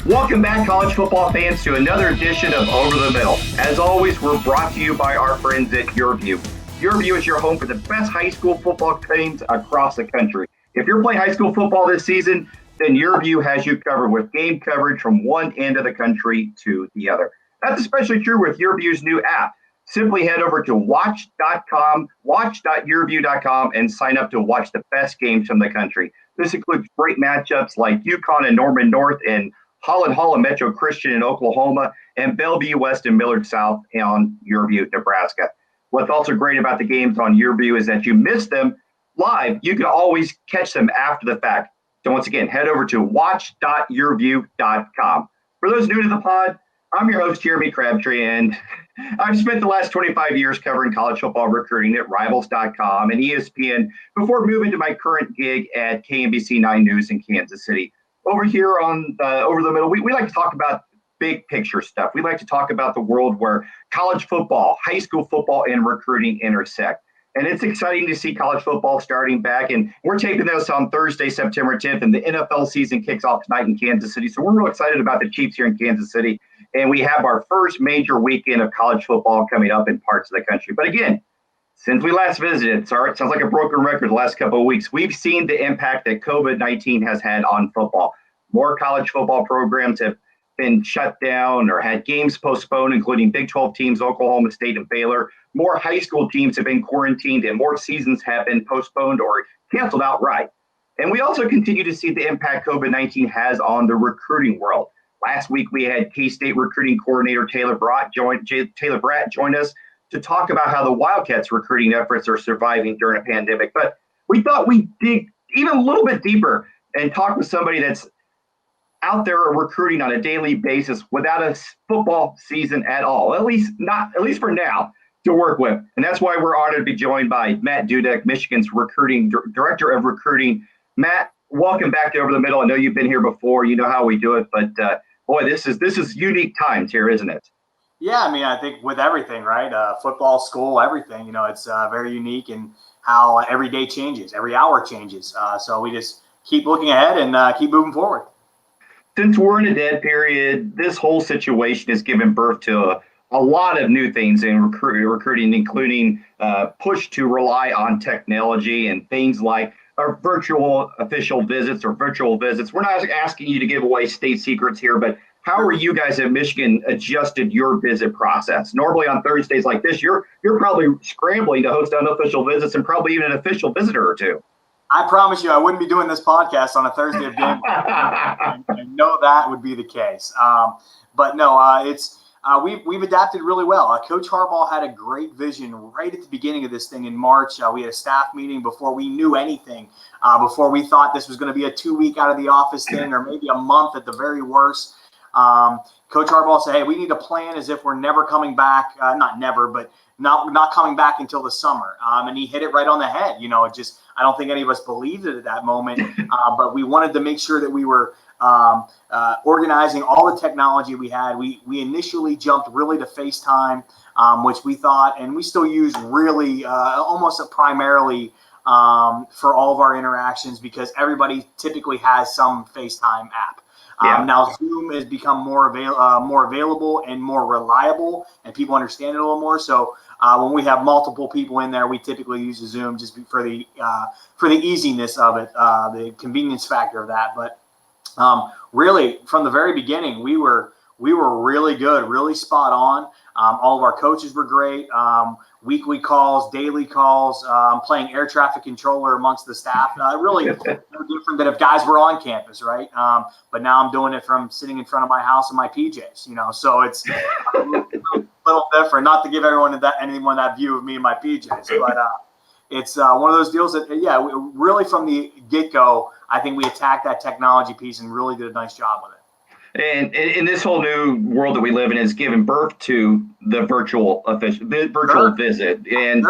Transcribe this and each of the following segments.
Welcome back, college football fans, to another edition of Over the Middle. As always, we're brought to you by our friends at YourView. YourView is your home for the best high school football teams across the country. If you're playing high school football this season, then YourView has you covered with game coverage from one end of the country to the other. That's especially true with YourView's new app. Simply head over to watch.yourview.com and sign up to watch the best games from the country. This includes great matchups like UConn and Norman North and Holland Hall and Metro Christian in Oklahoma, and Bellevue West and Millard South on YourView, Nebraska. What's also great about the games on YourView is that you miss them live. You can always catch them after the fact. So once again, head over to watch.yourview.com. For those new to the pod, I'm your host, Jeremy Crabtree, and I've spent the last 25 years covering college football recruiting at Rivals.com and ESPN before moving to my current gig at KNBC 9 News in Kansas City. Over here on Over the Middle, we like to talk about big picture stuff. We like to talk about the world where college football, high school football, and recruiting intersect. And it's exciting to see college football starting back. And we're taping this on Thursday, September 10th, and the NFL season kicks off tonight in Kansas City. So we're real excited about the Chiefs here in Kansas City. And we have our first major weekend of college football coming up in parts of the country. But again, since we last visited, it sounds like a broken record the last couple of weeks, we've seen the impact that COVID-19 has had on football. More college football programs have been shut down or had games postponed, including Big 12 teams, Oklahoma State and Baylor. More high school teams have been quarantined, and more seasons have been postponed or canceled outright. And we also continue to see the impact COVID-19 has on the recruiting world. Last week, we had K-State recruiting coordinator Taylor Bratt join us to talk about how the Wildcats recruiting efforts are surviving during a pandemic. But we thought we'd dig even a little bit deeper and talk with somebody that's out there recruiting on a daily basis without a football season at all, at least for now, to work with. And that's why we're honored to be joined by Matt Dudek, Michigan's recruiting director of recruiting. Matt, welcome back to Over the Middle. I know you've been here before. You know how we do it, but boy, this is unique times here, isn't it? Yeah, I mean, I think with everything, right? Football, school, everything, it's very unique in how every day changes, every hour changes. So we just keep looking ahead and keep moving forward. Since we're in a dead period, this whole situation has given birth to a lot of new things in recruiting, including push to rely on technology and things like our virtual official visits or virtual visits. We're not asking you to give away state secrets here, but how are you guys at Michigan adjusted your visit process? Normally on Thursdays like this, you're probably scrambling to host unofficial visits and probably even an official visitor or two. I promise you, I wouldn't be doing this podcast on a Thursday of game. I know that would be the case. But no, we've adapted really well. Coach Harbaugh had a great vision right at the beginning of this thing in March. We had a staff meeting before we knew anything, before we thought this was going to be a 2-week out of the office thing or maybe a month at the very worst. Coach Harbaugh said, hey, we need a plan as if we're never coming back. Not never, but not coming back until the summer. And he hit it right on the head. I don't think any of us believed it at that moment, but we wanted to make sure that we were organizing all the technology we had. We initially jumped really to FaceTime, which we thought, and we still use really almost primarily for all of our interactions because everybody typically has some FaceTime app. Yeah. Now Zoom has become more available and more reliable, and people understand it a little more. So when we have multiple people in there, we typically use a Zoom just for the easiness of it, the convenience factor of that. But really, from the very beginning, we were really good, really spot on. All of our coaches were great. Weekly calls, daily calls, playing air traffic controller amongst the staff. Really no different than if guys were on campus, right? But now I'm doing it from sitting in front of my house in my PJs, so it's a little different. Not to give anyone that view of me in my PJs, but it's one of those deals that, really from the get-go, I think we attacked that technology piece and really did a nice job with it. And in this whole new world that we live in has given birth to the virtual visit. And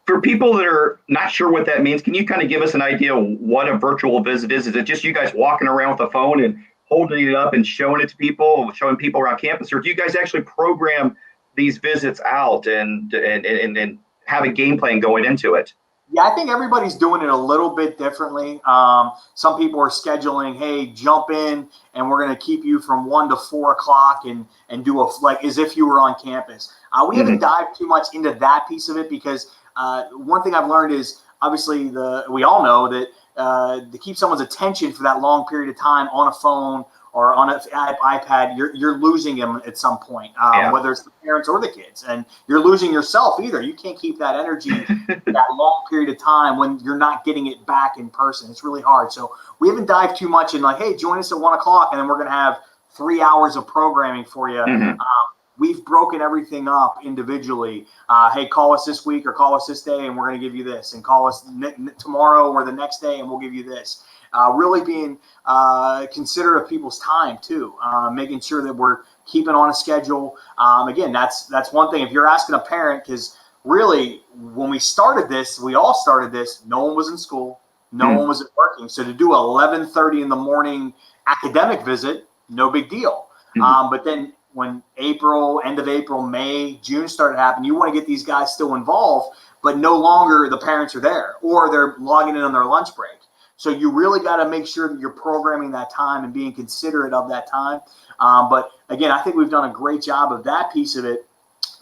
for people that are not sure what that means, can you kind of give us an idea of what a virtual visit is? Is it just you guys walking around with a phone and holding it up and showing it to people, showing people around campus? Or do you guys actually program these visits out and have a game plan going into it? Yeah, I think everybody's doing it a little bit differently. Some people are scheduling, hey, jump in and we're going to keep you from 1 to 4 o'clock and do like as if you were on campus. We haven't dived too much into that piece of it because one thing I've learned is obviously we all know that to keep someone's attention for that long period of time on a phone or on an iPad, you're losing them at some point, whether it's the parents or the kids. And you're losing yourself either. You can't keep that energy that long period of time when you're not getting it back in person. It's really hard. So we haven't dived too much in like, hey, join us at 1 o'clock, and then we're going to have 3 hours of programming for you. We've broken everything up individually. Hey, call us this week or call us this day, and we're going to give you this. And call us tomorrow or the next day, and we'll give you this. Really being considerate of people's time too, making sure that we're keeping on a schedule. Again, that's one thing. If you're asking a parent, because really when we all started this, no one was in school, no one was working. So to do 11:30 in the morning academic visit, no big deal. But then when end of April, May, June started happening, you want to get these guys still involved, but no longer the parents are there or they're logging in on their lunch break. So you really got to make sure that you're programming that time and being considerate of that time. But again, I think we've done a great job of that piece of it.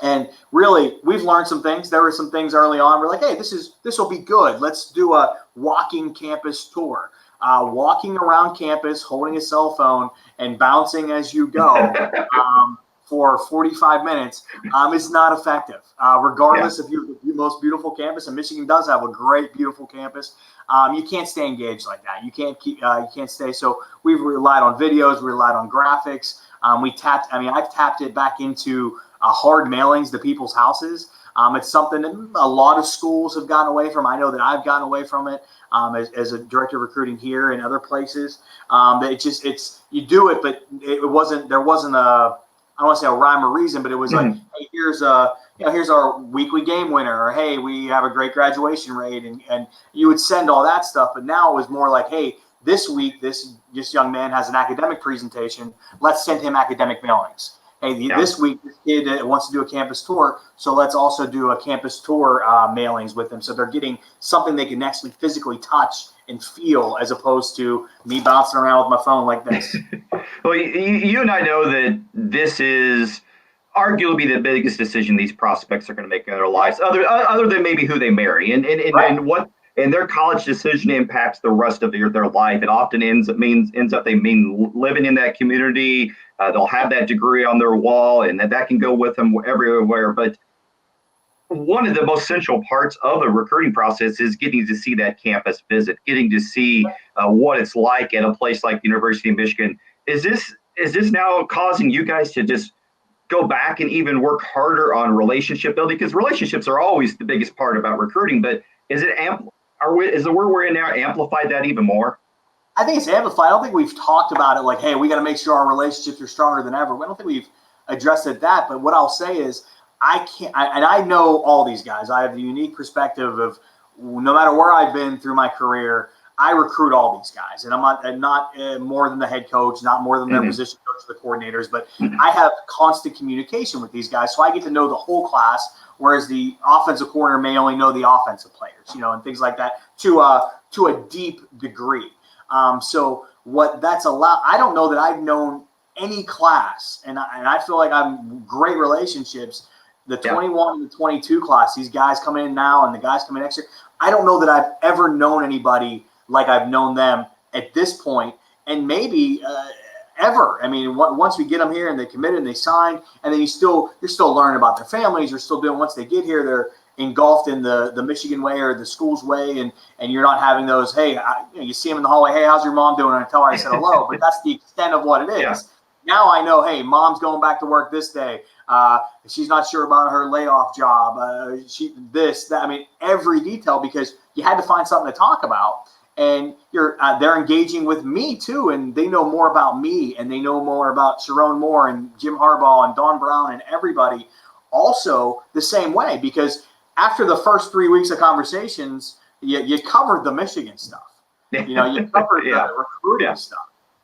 And really, we've learned some things. There were some things early on. We're like, hey, this will be good. Let's do a walking campus tour. Walking around campus, holding a cell phone and bouncing as you go for 45 minutes is not effective. Regardless if you're the most beautiful campus, and Michigan does have a great, beautiful campus, you can't stay engaged like that. You can't stay. So we've relied on videos, we relied on graphics. I've tapped it back into hard mailings to people's houses. It's something that a lot of schools have gotten away from. I know that I've gotten away from it as a director of recruiting here and other places. You do it, but there wasn't I don't want to say a rhyme or reason, but it was like, hey, here's our weekly game winner, or hey, we have a great graduation rate, and you would send all that stuff. But now it was more like, hey, this week this young man has an academic presentation. Let's send him academic mailings. Hey, this week this kid wants to do a campus tour, so let's also do a campus tour mailings with them. So they're getting something they can actually physically touch and feel, as opposed to me bouncing around with my phone like this. Well, you and I know that this is arguably the biggest decision these prospects are going to make in their lives, other than maybe who they marry, and what. And their college decision impacts the rest of their life. It often ends up living in that community. They'll have that degree on their wall, and that can go with them everywhere. But one of the most central parts of the recruiting process is getting to see that campus visit, getting to see what it's like at a place like the University of Michigan. Is this now causing you guys to just go back and even work harder on relationship building? Because relationships are always the biggest part about recruiting, but is the word we're in now amplified that even more? I think it's amplified. I don't think we've talked about it like, hey, we got to make sure our relationships are stronger than ever. I don't think we've addressed it that. But what I'll say is I know all these guys. I have the unique perspective of no matter where I've been through my career, I recruit all these guys. And I'm not more than the head coach, not more than their position coach or the coordinators, but I have constant communication with these guys. So I get to know the whole class, whereas the offensive coordinator may only know the offensive players, and things like that to a deep degree. So what that's allowed, I don't know that I've known any class, and I feel like I'm great relationships. The 21 and the 22 class, these guys coming in now and the guys coming next year, I don't know that I've ever known anybody like I've known them at this point, and maybe ever. I mean, once we get them here and they committed and they signed, and then you're still learning about their families. You're still doing, once they get here, they're engulfed in the Michigan way or the school's way, and you're not having those, hey, you see them in the hallway, hey, how's your mom doing? And I tell her I said hello, but that's the extent of what it is. Yeah. Now I know, hey, mom's going back to work this day. She's not sure about her layoff job. Every detail, because you had to find something to talk about. And they're engaging with me too, and they know more about me, and they know more about Sharon Moore and Jim Harbaugh and Don Brown and everybody also the same way, because after the first 3 weeks of conversations, you covered the Michigan stuff. You covered the recruiting stuff.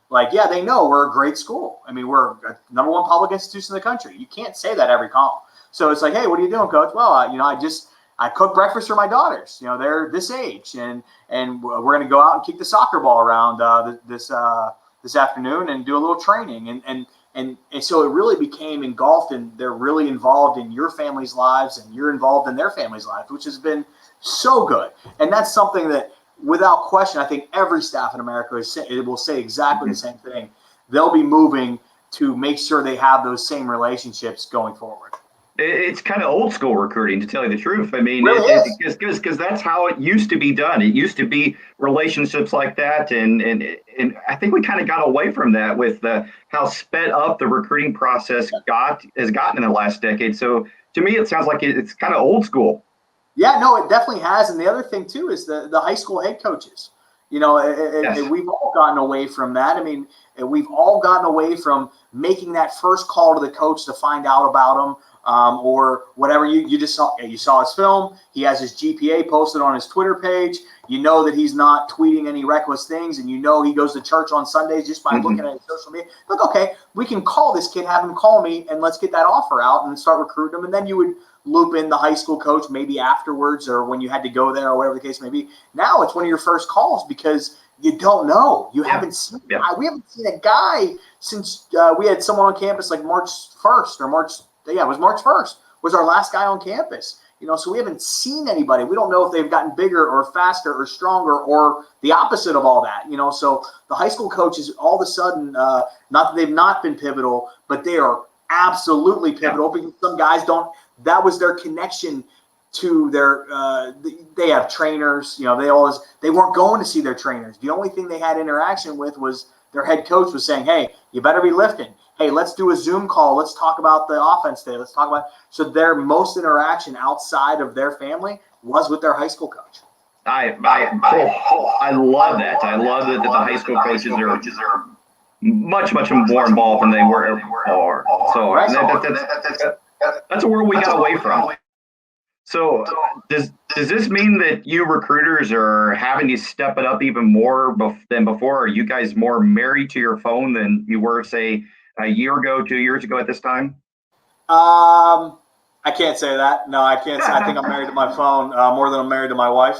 Like, they know we're a great school. I mean, we're a number one public institution in the country. You can't say that every call. So it's like, hey, what are you doing, coach? Well, I cook breakfast for my daughters. You know, they're this age, and we're going to go out and kick the soccer ball around this afternoon and do a little training. And so it really became engulfed, and they're really involved in your family's lives, and you're involved in their family's lives, which has been so good. And that's something that, without question, I think every staff in America will say exactly the same thing. They'll be moving to make sure they have those same relationships going forward. It's kind of old school recruiting, to tell you the truth. I mean, Really because that's how it used to be done. It used to be relationships like that, and I think we kind of got away from that with how sped up the recruiting process has gotten in the last decade. So to me, it sounds like it's kind of old school. Yeah, no, it definitely has. And the other thing too is the high school head coaches. You know, Yes. we've all gotten away from that. I mean, we've all gotten away from making that first call to the coach to find out about them. Or whatever you just saw. You saw his film. He has his GPA posted on his Twitter page. You know that he's not tweeting any reckless things, and you know he goes to church on Sundays just by looking at his social media. Look, okay, we can call this kid, have him call me, and let's get that offer out and start recruiting him. And then you would loop in the high school coach maybe afterwards, or when you had to go there, or whatever the case may be. Now it's one of your first calls because you don't know. You haven't seen. Yeah. We haven't seen a guy since we had someone on campus like March 1st or March. Yeah, it was March 1st was our last guy on campus. You know, so we haven't seen anybody. We don't know if they've gotten bigger or faster or stronger or the opposite of all that. You know, so the high school coaches all of a sudden, not that they've not been pivotal, but they are absolutely pivotal because some guys don't. That was their connection to their. They have trainers. You know, they weren't going to see their trainers. The only thing they had interaction with was their head coach was saying, "Hey, you better be lifting. Hey, let's do a Zoom call. Let's talk about the offense today. Let's talk about." So their most interaction outside of their family was with their high school coach. I love that. I love that the high school coaches are much more involved than they were before. So that's a world we got away from. So does this mean that you recruiters are having to step it up even more than before? Are you guys more married to your phone than you were, say, a year ago, 2 years ago at this time? I can't say that. No, I can't say. I think I'm married to my phone more than I'm married to my wife.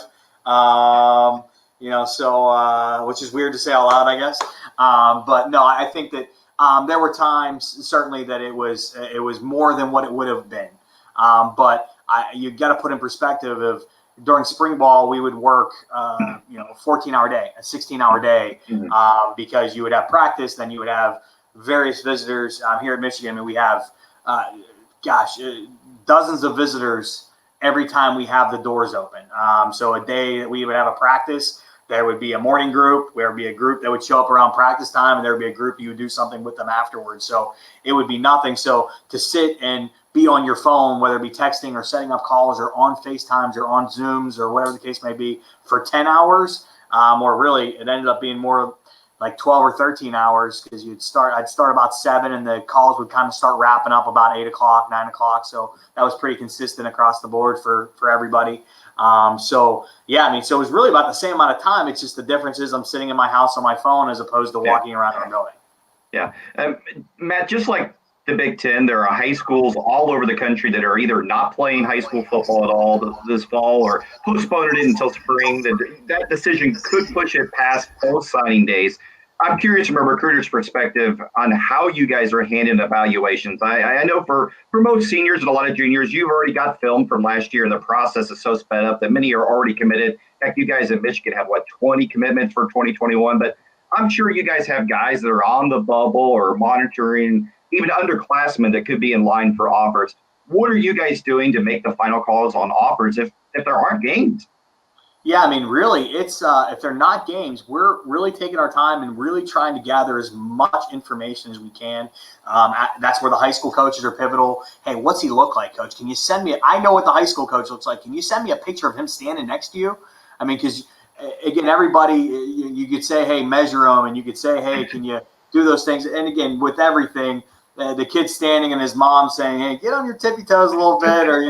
You know, so which is weird to say out loud, I guess. But no, I think that there were times certainly that it was more than what it would have been. But you got to put in perspective of during spring ball we would work, 14-hour day, a 16-hour day, because you would have practice, then you would have various visitors. Here at Michigan, I mean, we have, dozens of visitors every time we have the doors open. So a day that we would have a practice, there would be a morning group, there would be a group that would show up around practice time, and there would be a group you would do something with them afterwards. So it would be nothing. So to sit and be on your phone, whether it be texting or setting up calls or on FaceTimes or on Zooms or whatever the case may be for 10 hours, or really it ended up being more like 12 or 13 hours because I'd start about 7 and the calls would kind of start wrapping up about 8 o'clock, 9 o'clock. So that was pretty consistent across the board for everybody. So yeah, I mean, so it was really about the same amount of time. It's just the difference is I'm sitting in my house on my phone as opposed to walking around the building. Yeah. Matt, just like the Big Ten, there are high schools all over the country that are either not playing high school football at all this fall or postponing it until spring. That decision could push it past both signing days. I'm curious from a recruiter's perspective on how you guys are handling evaluations. I know for most seniors and a lot of juniors, you've already got film from last year, and the process is so sped up that many are already committed. Heck, you guys at Michigan have, 20 commitments for 2021? But I'm sure you guys have guys that are on the bubble or monitoring, even underclassmen that could be in line for offers. What are you guys doing to make the final calls on offers if there aren't games? Yeah, I mean, really, it's if they're not games, we're really taking our time and really trying to gather as much information as we can. That's where the high school coaches are pivotal. Hey, what's he look like, coach? Can you send me – I know what the high school coach looks like. Can you send me a picture of him standing next to you? I mean, because, again, everybody, you could say, hey, measure him, and you could say, hey, can you do those things? And, again, with everything – the kid standing and his mom saying, hey, get on your tippy toes a little bit, or,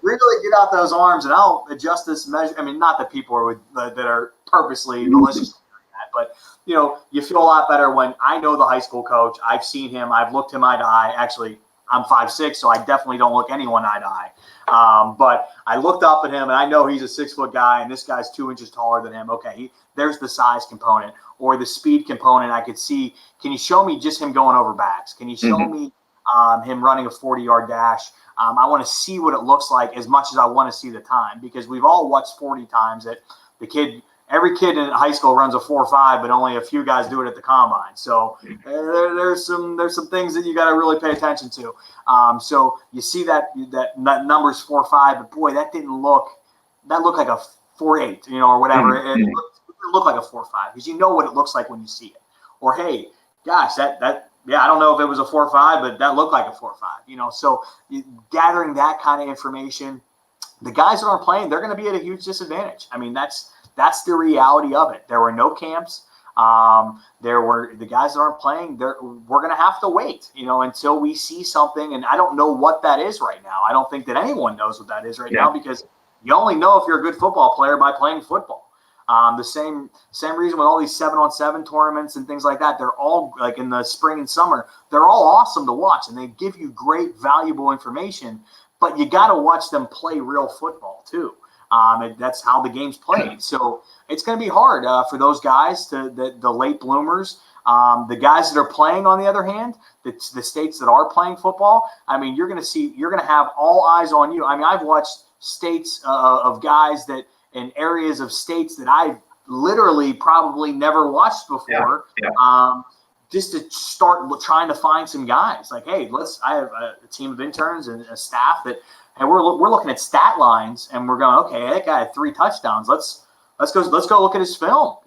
really get out those arms and I'll adjust this measure. I mean, not that people are that are purposely malicious doing that, but, you feel a lot better when I know the high school coach. I've seen him. I've looked him eye to eye. Actually, I'm 5'6", so I definitely don't look anyone eye to eye. But I looked up at him, and I know he's a 6-foot guy, and this guy's 2 inches taller than him. Okay, there's the size component or the speed component. I could see. Can you show me just him going over backs? Can you show me him running a 40-yard dash? I want to see what it looks like as much as I want to see the time, because we've all watched 40 times that every kid in high school runs a 4.5, but only a few guys do it at the combine. So there's some things that you got to really pay attention to. So you see that number's 4.5, but boy, that looked like a 4.8, or whatever. It looked like a 4.5 because you know what it looks like when you see it. Or hey, gosh, yeah, I don't know if it was a 4.5, but that looked like a 4.5. So gathering that kind of information, the guys that aren't playing, they're going to be at a huge disadvantage. I mean, that's the reality of it. There were no camps. There were the guys that aren't playing. We're going to have to wait, until we see something. And I don't know what that is right now. I don't think that anyone knows what that is right now, because you only know if you're a good football player by playing football. The same reason with all these 7-on-7 tournaments and things like that. They're all, like in the spring and summer, they're all awesome to watch, and they give you great, valuable information. But you got to watch them play real football too. That's how the game's played. So it's going to be hard for those guys, the late bloomers. The guys that are playing, on the other hand, the states that are playing football, I mean, you're going to have all eyes on you. I mean, I've watched states of guys that in areas of states that I've literally probably never watched before. Just to start trying to find some guys. Like, hey, I have a team of interns and a staff that, and we're looking at stat lines, and we're going, okay, that guy had 3 touchdowns. Let's go look at his film.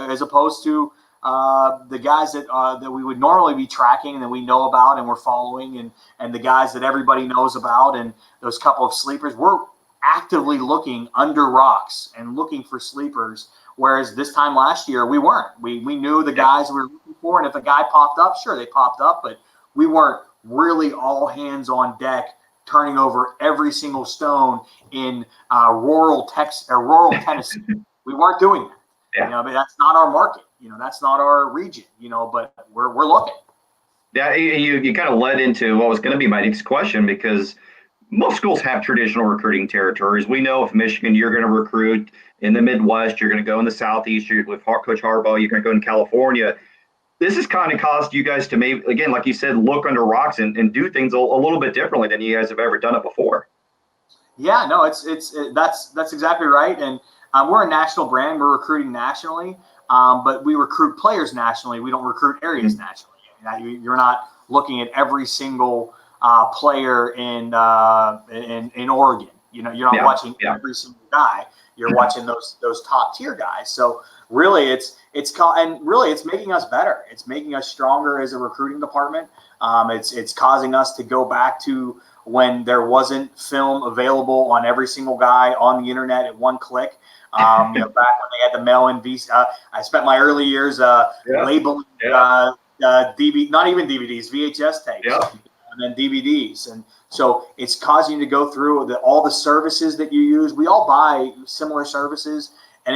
As opposed to the guys that we would normally be tracking and that we know about and we're following, and the guys that everybody knows about, and those couple of sleepers. We're actively looking under rocks and looking for sleepers. Whereas this time last year, we weren't. We knew the guys we were looking for, and if a guy popped up, sure, they popped up, but we weren't really all hands on deck, turning over every single stone in rural Tennessee. We weren't doing that. But that's not our market. That's not our region. But we're looking. Yeah, you kind of led into what was going to be my next question, because most schools have traditional recruiting territories. We know if Michigan, you're going to recruit in the Midwest, you're going to go in the Southeast, with Coach Harbaugh, you're going to go in California. This has kind of caused you guys to maybe, again, like you said, look under rocks and do things a little bit differently than you guys have ever done it before. Yeah, no, that's exactly right. And we're a national brand. We're recruiting nationally, but we recruit players nationally. We don't recruit areas nationally. You're not looking at every single player in Oregon. You're not watching every single guy. You're watching those top tier guys. So really, it's making us better. It's making us stronger as a recruiting department. It's causing us to go back to when there wasn't film available on every single guy on the internet at one click. Back when they had to mail in visa. I spent my early years labeling DVD, not even DVDs, VHS tapes. And then DVDs. And so it's causing you to go through all the services that you use. We all buy similar services, and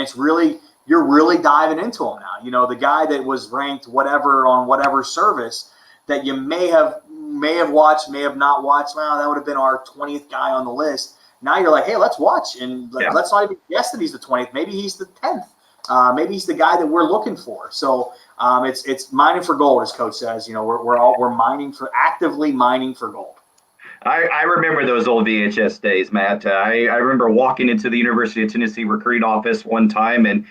you're really diving into them now. The guy that was ranked whatever on whatever service that you may have watched, may have not watched. Well, that would have been our 20th guy on the list. Now you're like, hey, let's watch, and let's not even guess that he's the 20th. Maybe he's the 10th. Maybe he's the guy that we're looking for. So it's mining for gold, as Coach says. We're actively mining for gold. I remember those old VHS days, Matt. I remember walking into the University of Tennessee recruiting office one time, and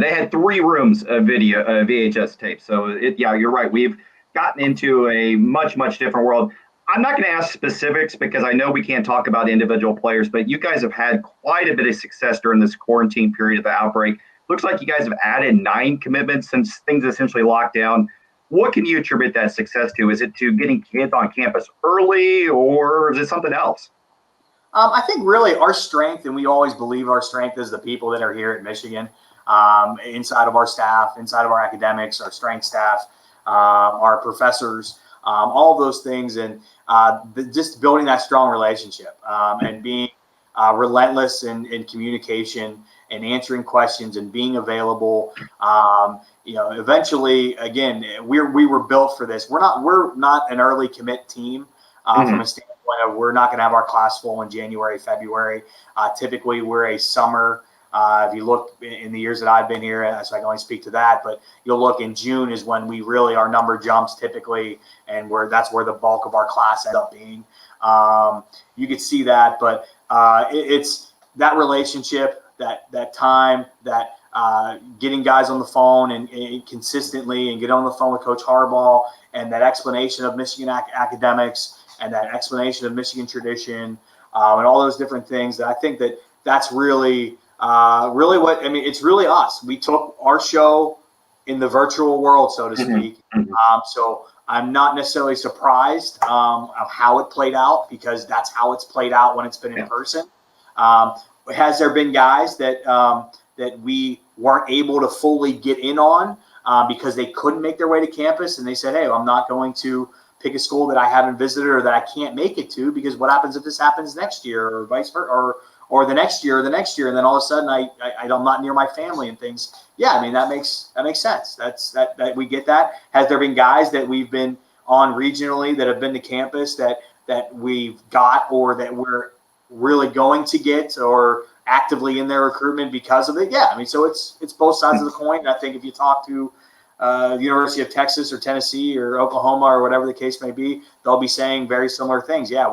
they had 3 rooms of VHS tapes. So you're right. We've gotten into a much, much different world. I'm not going to ask specifics because I know we can't talk about individual players, but you guys have had quite a bit of success during this quarantine period of the outbreak. Looks like you guys have added 9 commitments since things essentially locked down. What can you attribute that success to? Is it to getting kids on campus early, or is it something else? I think really our strength, and we always believe our strength, is the people that are here at Michigan, inside of our staff, inside of our academics, our strength staff, our professors, all of those things, and just building that strong relationship and being relentless in communication and answering questions and being available. Eventually, again, we were built for this. We're not an early commit team. from a standpoint of we're not going to have our class full in January, February. Typically, we're a summer. If you look in the years that I've been here, so I can only speak to that, but you'll look in June is when we really, our number jumps typically, and that's where the bulk of our class ends up being. You could see that, but it's that relationship, that time, that getting guys on the phone and consistently and get on the phone with Coach Harbaugh, and that explanation of Michigan academics and that explanation of Michigan tradition, and all those different things. That I think that's really what I mean. It's really us. We took our show in the virtual world, so to speak. So I'm not necessarily surprised of how it played out, because that's how it's played out when it's been in person. Has there been guys that we weren't able to fully get in on because they couldn't make their way to campus, and they said, hey, I'm not going to pick a school that I haven't visited or that I can't make it to, because what happens if this happens next year, or vice versa, or the next year, and then all of a sudden I'm not near my family and things. Yeah, I mean, that makes sense. That we get that. Has there been guys that we've been on regionally that have been to campus that we've got, or that we're really going to get, or actively in their recruitment because of it? Yeah, I mean, so it's both sides of the coin. And I think if you talk to the University of Texas or Tennessee or Oklahoma or whatever the case may be, they'll be saying very similar things. Yeah,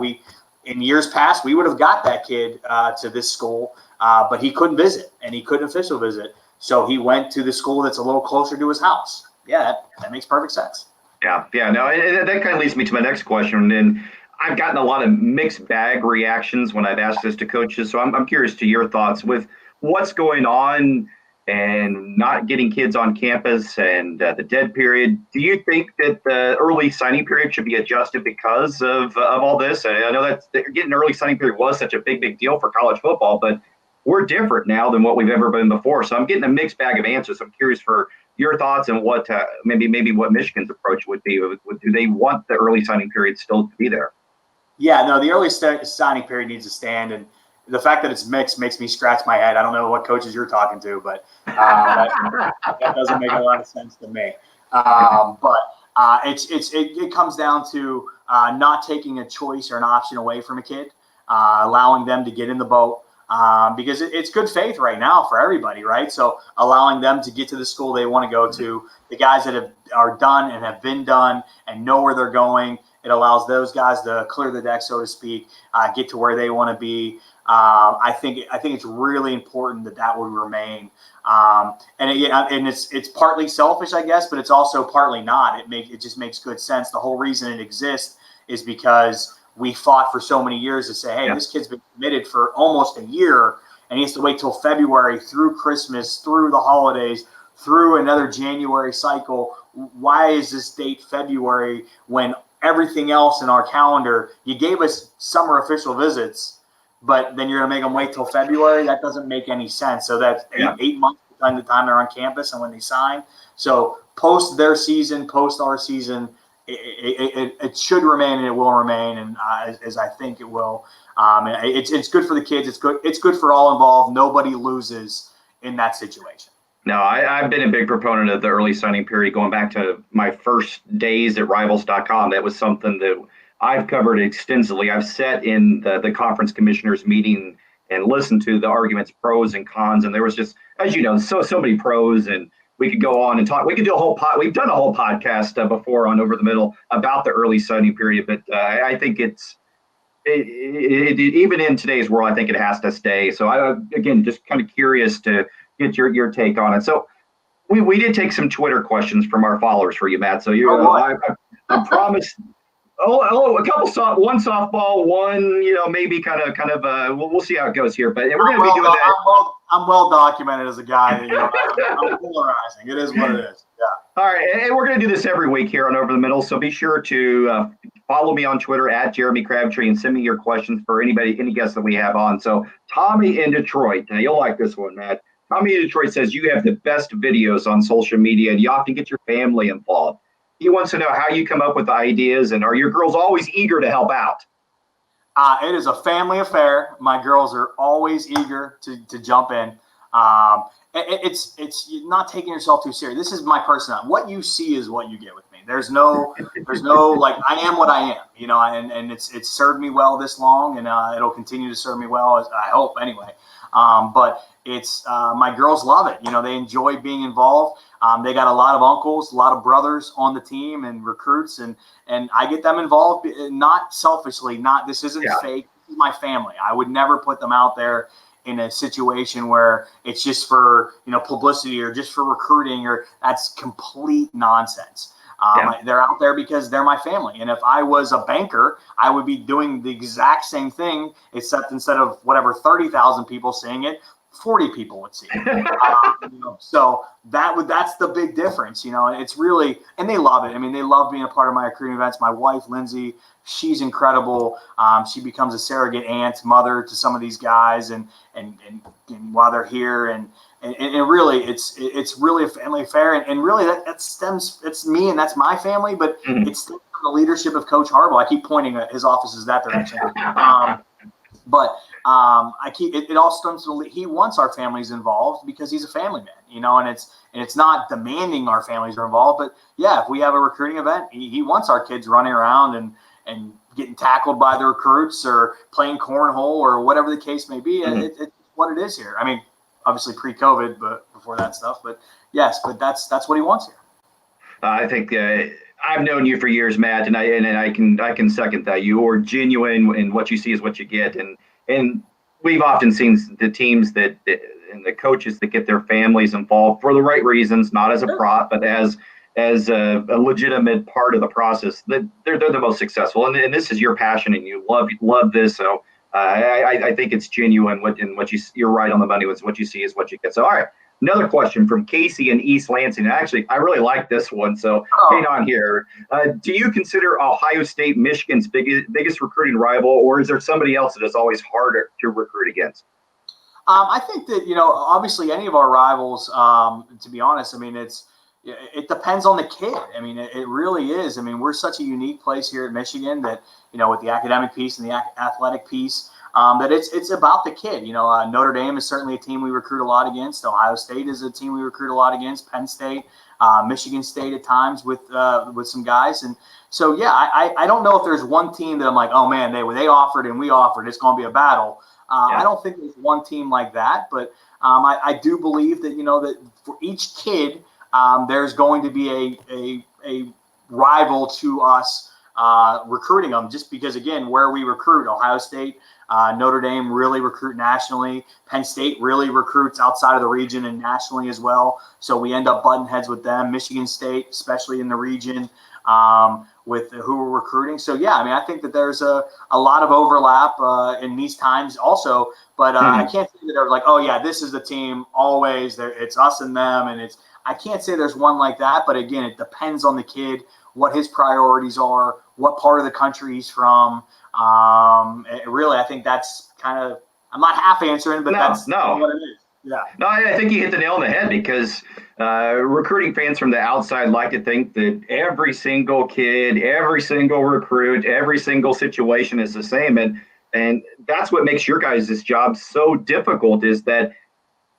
in years past, we would have got that kid to this school, but he couldn't visit, and he couldn't official visit. So he went to the school that's a little closer to his house. Yeah, that makes perfect sense. Yeah. No, that kind of leads me to my next question. And I've gotten a lot of mixed bag reactions when I've asked this to coaches. So I'm curious to your thoughts with what's going on and not getting kids on campus and the dead period. Do you think that the early signing period should be adjusted because of all this? I know that getting an early signing period was such a big deal for college football, but we're different now than what we've ever been before. So I'm getting a mixed bag of answers. I'm curious for your thoughts and what maybe what Michigan's approach would be. Do they want the early signing period still to be there? Yeah, no, the early signing period needs to stand, and the fact that it's mixed makes me scratch my head. I don't know what coaches you're talking to, but that doesn't make a lot of sense to me. But it comes down to not taking a choice or an option away from a kid, allowing them to get in the boat, because it's good faith right now for everybody, right? So allowing them to get to the school they want to go to, the guys that are done and have been done and know where they're going. It allows those guys to clear the deck, so to speak, get to where they want to be. I think it's really important that would remain. And it's partly selfish, I guess, but it's also partly not. It just makes good sense. The whole reason it exists is because we fought for so many years to say, hey, this kid's been committed for almost a year, and he has to wait till February, through Christmas, through the holidays, through another January cycle. Why is this date February when everything else in our calendar, you gave us summer official visits, but then you're going to make them wait till February? That doesn't make any sense. So that's 8 months between the time they're on campus and when they sign. So post their season, post our season, it should remain, and it will remain, and as I think it will. It's good for the kids. It's good for all involved. Nobody loses in that situation. No, I've been a big proponent of the early signing period going back to my first days at Rivals.com. That was something that I've covered extensively. I've sat in the conference commissioners meeting and listened to the arguments, pros and cons. And there was just, as you know, so many pros, and we could go on and talk. We could do we've done a whole podcast before on Over the Middle about the early signing period. But I think even in today's world, I think it has to stay. So again, just kind of curious to get your take on it. So we did take some Twitter questions from our followers for you, Matt. So I promised a couple one softball, one maybe kind of we'll see how it goes here. But we're going to be doing that. I'm well documented as a guy. I'm polarizing. It is what it is. Yeah. All right, and we're going to do this every week here on Over the Middle. So be sure to follow me on Twitter at Jeremy Crabtree and send me your questions for any guests that we have on. So Tommy in Detroit, now you'll like this one, Matt. Tommy in Detroit says you have the best videos on social media and you often get your family involved. He wants to know how you come up with the ideas, and are your girls always eager to help out? It is a family affair. My girls are always eager to jump in. It's not taking yourself too serious. This is my personality. What you see is what you get with me. There's no like, I am what I am, and it's served me well this long, and it'll continue to serve me well, as I hope anyway. But it's my girls love it. They enjoy being involved. They got a lot of uncles, a lot of brothers on the team and recruits, and I get them involved, not selfishly. This isn't fake. This is my family. I would never put them out there in a situation where it's just for publicity or just for recruiting, or that's complete nonsense. They're out there because they're my family. And if I was a banker, I would be doing the exact same thing, except instead of 30,000 people seeing it, 40 people would see it. So that's the big difference. It's really, and they love it. I mean, they love being a part of my recruiting events. My wife, Lindsay, she's incredible. She becomes a surrogate aunt, mother to some of these guys, and while they're here, and really, it's really a family affair, and really that stems. It's me, and that's my family, but it stems from the leadership of Coach Harbaugh. I keep pointing at his office is that direction, but it all stems from he wants our families involved because he's a family man, and it's not demanding our families are involved, but yeah, if we have a recruiting event, he wants our kids running around and getting tackled by the recruits or playing cornhole or whatever the case may be. It's what it is here. I mean, obviously pre-COVID, but before that stuff. But yes, but that's what he wants here. I think I've known you for years, Matt, and I can second that. You are genuine, and what you see is what you get. And we've often seen the teams and the coaches that get their families involved for the right reasons, not as a prop, but as a legitimate part of the process. That they're the most successful, and this is your passion, and you love this. So I think it's genuine. You're right on the money. With what you see is what you get. So all right, another question from Casey in East Lansing. Actually, I really like this one. So hang on here. Do you consider Ohio State Michigan's biggest recruiting rival, or is there somebody else that is always harder to recruit against? I think that obviously any of our rivals. To be honest, I mean it depends on the kid. I mean, it really is. I mean, we're such a unique place here at Michigan that, with the academic piece and the athletic piece, that it's about the kid. Notre Dame is certainly a team we recruit a lot against. Ohio State is a team we recruit a lot against. Penn State, Michigan State at times with some guys. And so, yeah, I don't know if there's one team that I'm like, oh, man, they offered and we offered. It's going to be a battle. I don't think there's one team like that. But I do believe that, that for each kid, there's going to be a rival to us recruiting them, just because, again, where we recruit, Ohio State, Notre Dame really recruit nationally. Penn State really recruits outside of the region and nationally as well. So we end up butting heads with them. Michigan State, especially in the region, with who we're recruiting. So, yeah, I mean, I think that there's a lot of overlap in these times also. But I can't say that they're like, oh, yeah, this is the team always. It's us and them, and I can't say there's one like that, but again, it depends on the kid, what his priorities are, what part of the country he's from. Really, I think that's kind of, I'm not half answering, but that's what it is. Yeah. No, I think you hit the nail on the head, because recruiting fans from the outside like to think that every single kid, every single recruit, every single situation is the same. And that's what makes your guys' job so difficult, is that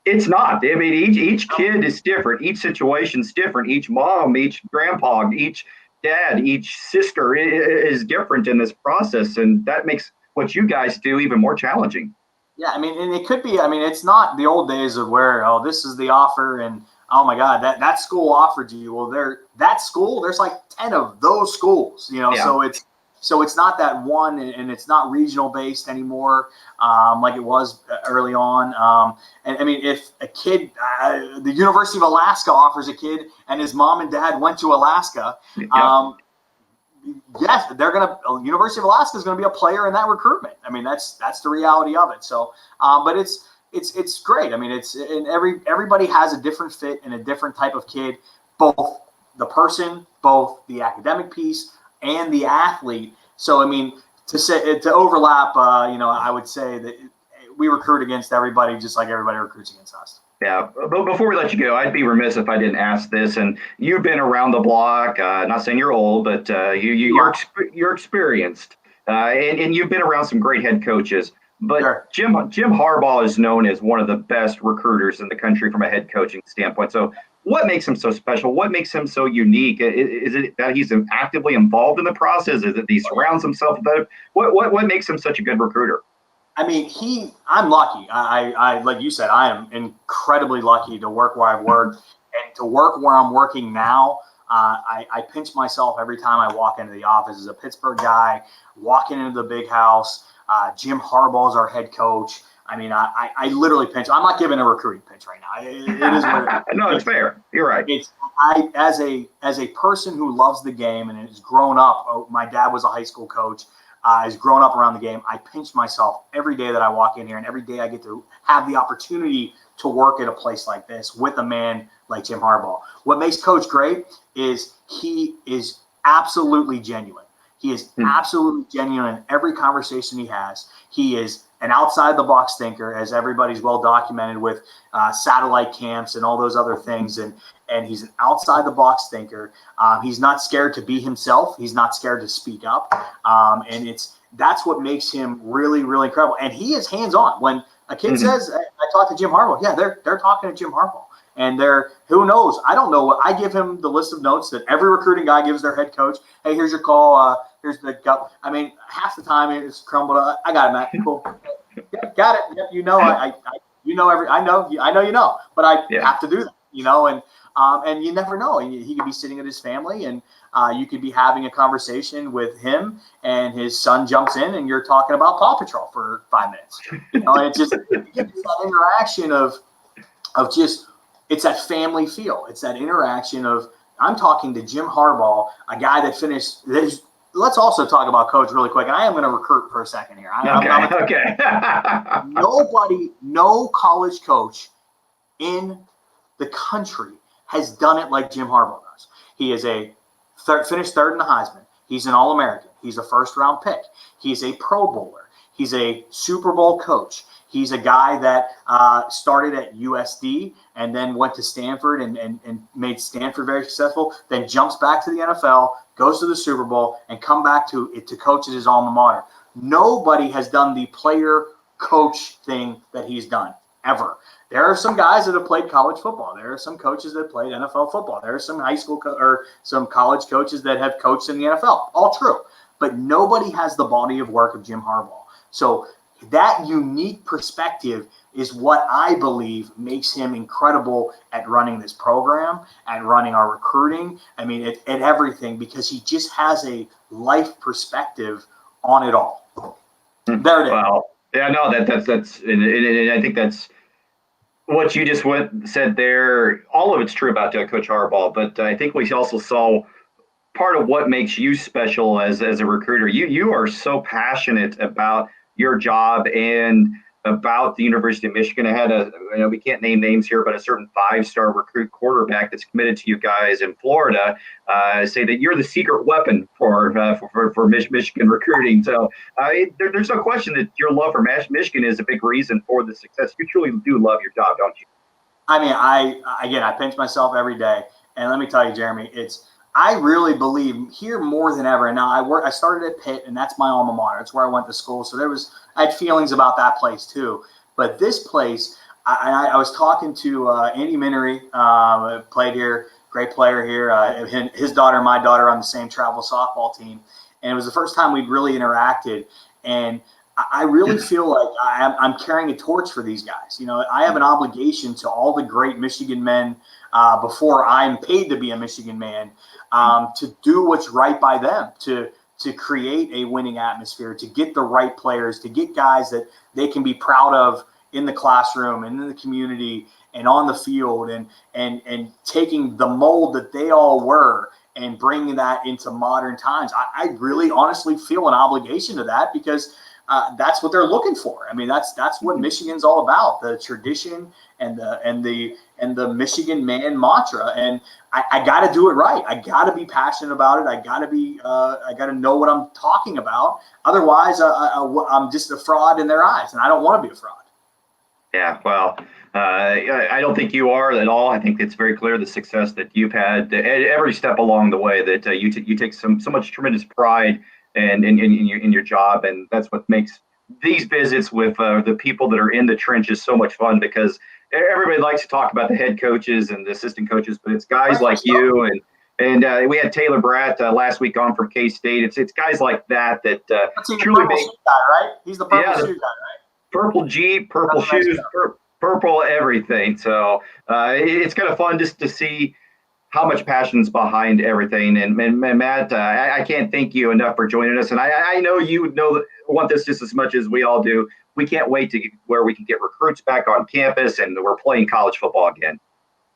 it's not. I mean, each kid is different. Each situation's different. Each mom, each grandpa, each dad, each sister is different in this process. And that makes what you guys do even more challenging. Yeah, I mean, and it could be, I mean, it's not the old days of where, oh, this is the offer and, oh, my God, that school offered you. Well, that school, there's like 10 of those schools, So it's not that one, and it's not regional based anymore, like it was early on. And I mean, if a kid, the University of Alaska offers a kid, and his mom and dad went to Alaska, yes, University of Alaska is gonna be a player in that recruitment. I mean, that's the reality of it. So, but it's great. I mean, everybody has a different fit and a different type of kid, both the person, both the academic piece, and the athlete. So, I mean, to overlap, I would say that we recruit against everybody just like everybody recruits against us. Yeah, but before we let you go, I'd be remiss if I didn't ask this. And you've been around the block. Not saying you're old, but you're experienced, and you've been around some great head coaches. But Sure. Jim Harbaugh is known as one of the best recruiters in the country from a head coaching standpoint. So what makes him so special? What makes him so unique? Is it that he's actively involved in the process? Is it he surrounds himself with it? What makes him such a good recruiter? I mean, I'm lucky. I like you said, I am incredibly lucky to work where I've worked and to work where I'm working now. I pinch myself every time I walk into the office as a Pittsburgh guy, walking into the big house. Jim Harbaugh is our head coach. I mean, I literally pinch. I'm not giving a recruiting pitch right now. It is what it is. No, it's fair. You're right. As a person who loves the game and has grown up. My dad was a high school coach. Has grown up around the game. I pinch myself every day that I walk in here, and every day I get to have the opportunity to work at a place like this with a man like Jim Harbaugh. What makes Coach great is he is absolutely genuine. He is absolutely genuine in every conversation he has. He is an outside-the-box thinker, as everybody's well documented with satellite camps and all those other things. And he's an outside-the-box thinker. He's not scared to be himself. He's not scared to speak up. And that's what makes him really, really incredible. And he is hands-on. When a kid says, "I talked to Jim Harbaugh," yeah, they're talking to Jim Harbaugh. And who knows? I don't know what I give him the list of notes that every recruiting guy gives their head coach. Hey, here's your call. Here's the gut. I mean, half the time it's crumbled. I got it, Matt. Cool. Got it. Yep, you know, I know, you know, but I have to do that, you know, and you never know. He could be sitting with his family, and you could be having a conversation with him, and his son jumps in, and you're talking about Paw Patrol for 5 minutes. You know, and it's that interaction of just. It's that family feel. It's that interaction of I'm talking to Jim Harbaugh, a guy that finished. Let's also talk about Coach really quick. And I am going to recruit for a second here. Okay. No college coach in the country has done it like Jim Harbaugh does. He is finished third in the Heisman. He's an All-American. He's a first-round pick. He's a Pro Bowler. He's a Super Bowl coach. He's a guy that started at USD and then went to Stanford and made Stanford very successful, then jumps back to the NFL, goes to the Super Bowl, and come back to coach at his alma mater. Nobody has done the player-coach thing that he's done, ever. There are some guys that have played college football. There are some coaches that played NFL football. There are some high school or some college coaches that have coached in the NFL. All true. But nobody has the body of work of Jim Harbaugh. So that unique perspective is what I believe makes him incredible at running this program, at running our recruiting. I mean, at everything, because he just has a life perspective on it all. There it is. Wow. Yeah, no, that's and I think that's what you just said there. All of it's true about Coach Harbaugh, but I think we also saw part of what makes you special as a recruiter. You are so passionate about your job and about the University of Michigan. I had we can't name names here, but a certain 5-star recruit quarterback that's committed to you guys in Florida say that you're the secret weapon for Michigan recruiting. So there's no question that your love for Michigan is a big reason for the success. You truly do love your job, don't you? I mean, I pinch myself every day, and let me tell you, Jeremy, I really believe here more than ever. And now I started at Pitt, and that's my alma mater. It's where I went to school. So I had feelings about that place too. But this place, I was talking to Andy Minery, played here, great player here. His daughter and my daughter on the same travel softball team. And it was the first time we'd really interacted. And I really feel like I'm carrying a torch for these guys. You know, I have an obligation to all the great Michigan men before I'm paid to be a Michigan man, to do what's right by them, to create a winning atmosphere, to get the right players, to get guys that they can be proud of in the classroom and in the community and on the field, and taking the mold that they all were and bringing that into modern times. I really honestly feel an obligation to that, because that's what they're looking for. I mean, that's what Michigan's all about, the tradition and the Michigan man mantra. And I got to do it right. I got to be passionate about it. I got to know what I'm talking about. Otherwise, I'm just a fraud in their eyes, and I don't want to be a fraud. Yeah, well, I don't think you are at all. I think it's very clear the success that you've had at every step along the way, that you take so much tremendous pride in your job, and that's what makes these visits with the people that are in the trenches so much fun because everybody likes to talk about the head coaches and the assistant coaches, but it's guys like you and we had Taylor Bratt last week on from K-State. It's guys like that truly make shoe guy, right? He's the purple shoe guy, right? Purple Jeep, purple shoes, purple everything. So it's kind of fun just to see how much passion's behind everything. And Matt, I can't thank you enough for joining us. And I know you want this just as much as we all do. We can't wait to get where we can get recruits back on campus and we're playing college football again.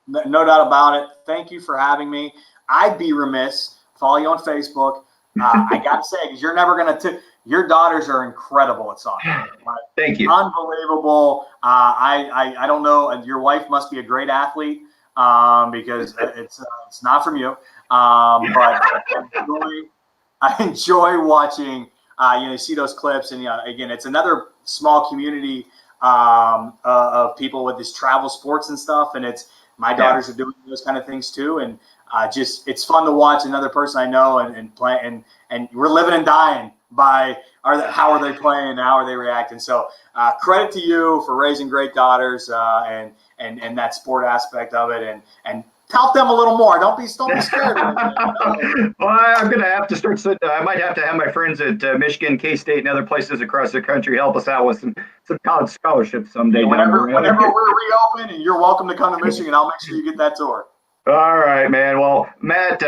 No doubt about it. Thank you for having me. I'd be remiss. Follow you on Facebook. I got to say, because you're never going to – your daughters are incredible at soccer. Thank you. Unbelievable. I don't know. Your wife must be a great athlete because it's not from you. But I enjoy watching you see those clips. And, again, it's another small community of people with this travel sports and stuff. And my daughters are doing those kind of things too. And it's fun to watch another person I know and play. And we're living and dying by how are they playing, how are they reacting. So credit to you for raising great daughters and that sport aspect of it and tout them a little more. Don't be scared. Well, I'm going to have to start. I might have to have my friends at Michigan, K-State, and other places across the country help us out with some college scholarships someday. Whenever we're reopen and you're welcome to come to Michigan, I'll make sure you get that tour. All right, man. Well, Matt,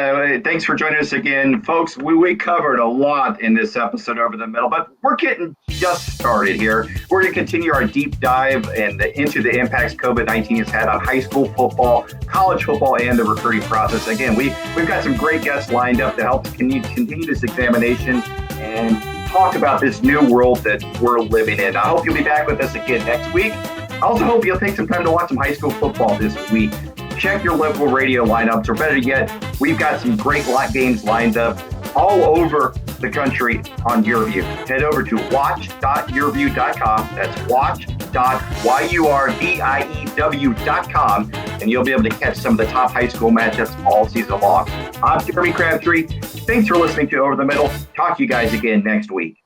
thanks for joining us again. Folks, we covered a lot in this episode over the middle, but we're getting just started here. We're going to continue our deep dive into the impacts COVID-19 has had on high school football, college football, and the recruiting process. Again, we've got some great guests lined up to help continue this examination and talk about this new world that we're living in. I hope you'll be back with us again next week. I also hope you'll take some time to watch some high school football this week. Check your local radio lineups, or better yet, we've got some great games lined up all over the country on YourView. Head over to watch.yourview.com. That's watch.yourdiew.com, and you'll be able to catch some of the top high school matchups all season long. I'm Jeremy Crabtree. Thanks for listening to Over the Middle. Talk to you guys again next week.